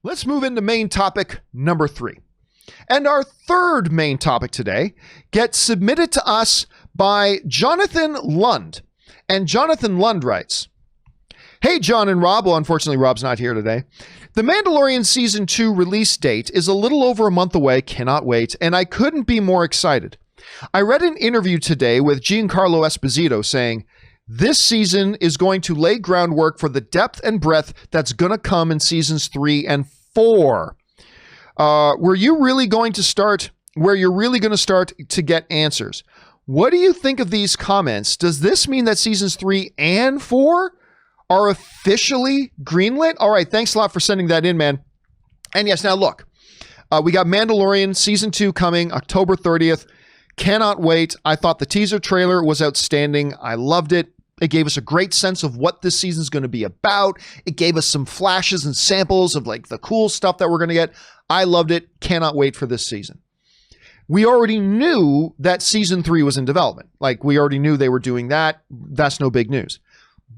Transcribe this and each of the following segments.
Let's move into main topic number 3. And our third main topic today gets submitted to us by Jonathan Lund. And Jonathan Lund writes, "Hey, John and Rob." Well, unfortunately, Rob's not here today. "The Mandalorian Season 2 release date is a little over a month away. Cannot wait. And I couldn't be more excited. I read an interview today with Giancarlo Esposito saying, this season is going to lay groundwork for the depth and breadth that's going to come in seasons 3 and 4. Where you're really going to start to get answers. What do you think of these comments? Does this mean that seasons 3 and 4 are officially greenlit?" All right, thanks a lot for sending that in, man. And yes, now look, we got Mandalorian Season 2 coming October 30th. Cannot wait. I thought the teaser trailer was outstanding. I loved it. It gave us a great sense of what this season's going to be about. It gave us some flashes and samples of like the cool stuff that we're going to get. I loved it. Cannot wait for this season. We already knew that season 3 was in development. Like, we already knew they were doing that. That's no big news.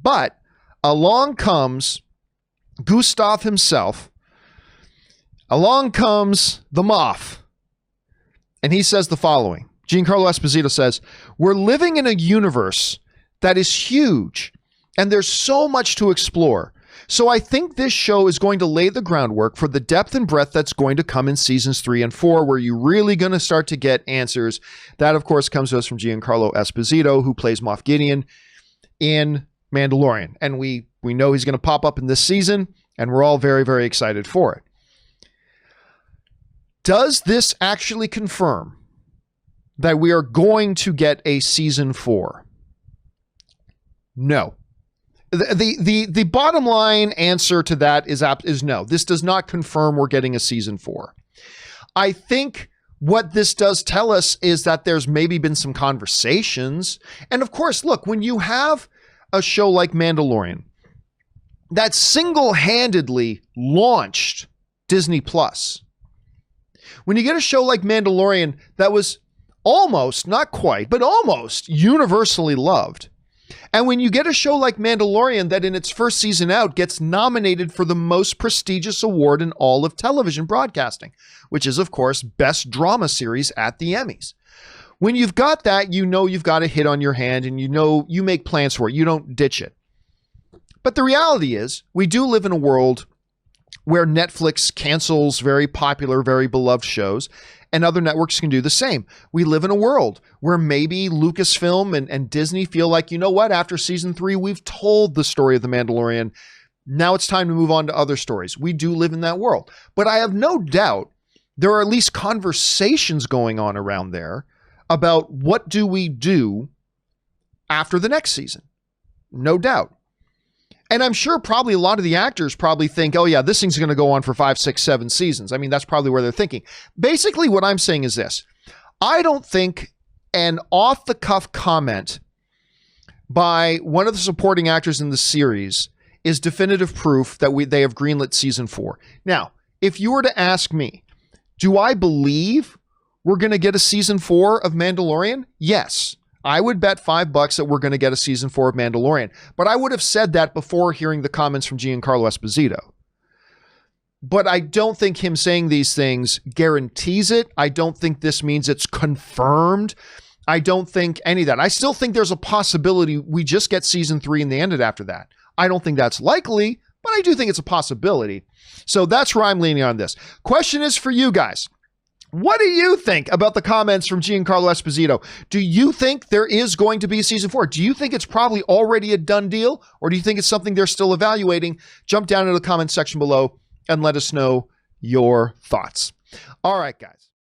But along comes Gustav himself. Along comes the Moff. And he says the following. Giancarlo Esposito says, "We're living in a universe that is huge, and there's so much to explore. So I think this show is going to lay the groundwork for the depth and breadth that's going to come in seasons 3 and 4, where you're really going to start to get answers." That, of course, comes to us from Giancarlo Esposito, who plays Moff Gideon in Mandalorian. And we know he's going to pop up in this season, and we're all very, very excited for it. Does this actually confirm that we are going to get a season 4? No. The bottom line answer to that is no. This does not confirm we're getting a season 4. I think what this does tell us is that there's maybe been some conversations. And of course, look, when you have a show like Mandalorian that single-handedly launched Disney Plus, when you get a show like Mandalorian that was almost, not quite, but almost universally loved, and when you get a show like Mandalorian that in its first season out gets nominated for the most prestigious award in all of television broadcasting, which is, of course, Best Drama Series at the Emmys. When you've got that, you know you've got a hit on your hand, and you know you make plans for it. You don't ditch it. But the reality is, we do live in a world where Netflix cancels very popular, very beloved shows, and other networks can do the same. We live in a world where maybe Lucasfilm and Disney feel like, you know what, after season 3, we've told the story of The Mandalorian. Now it's time to move on to other stories. We do live in that world. But I have no doubt there are at least conversations going on around there about what do we do after the next season. No doubt. And I'm sure probably a lot of the actors probably think, oh yeah, this thing's going to go on for 5, 6, 7 seasons. I mean, that's probably where they're thinking. Basically, what I'm saying is this. I don't think an off-the-cuff comment by one of the supporting actors in the series is definitive proof that they have greenlit season 4. Now, if you were to ask me, do I believe we're going to get a season 4 of Mandalorian? Yes. I would bet $5 that we're going to get a season 4 of Mandalorian. But I would have said that before hearing the comments from Giancarlo Esposito. But I don't think him saying these things guarantees it. I don't think this means it's confirmed. I don't think any of that. I still think there's a possibility we just get season 3 and they end it after that. I don't think that's likely, but I do think it's a possibility. So that's where I'm leaning on this. Question is for you guys. What do you think about the comments from Giancarlo Esposito? Do you think there is going to be a season 4? Do you think it's probably already a done deal? Or do you think it's something they're still evaluating? Jump down into the comments section below and let us know your thoughts. All right, guys.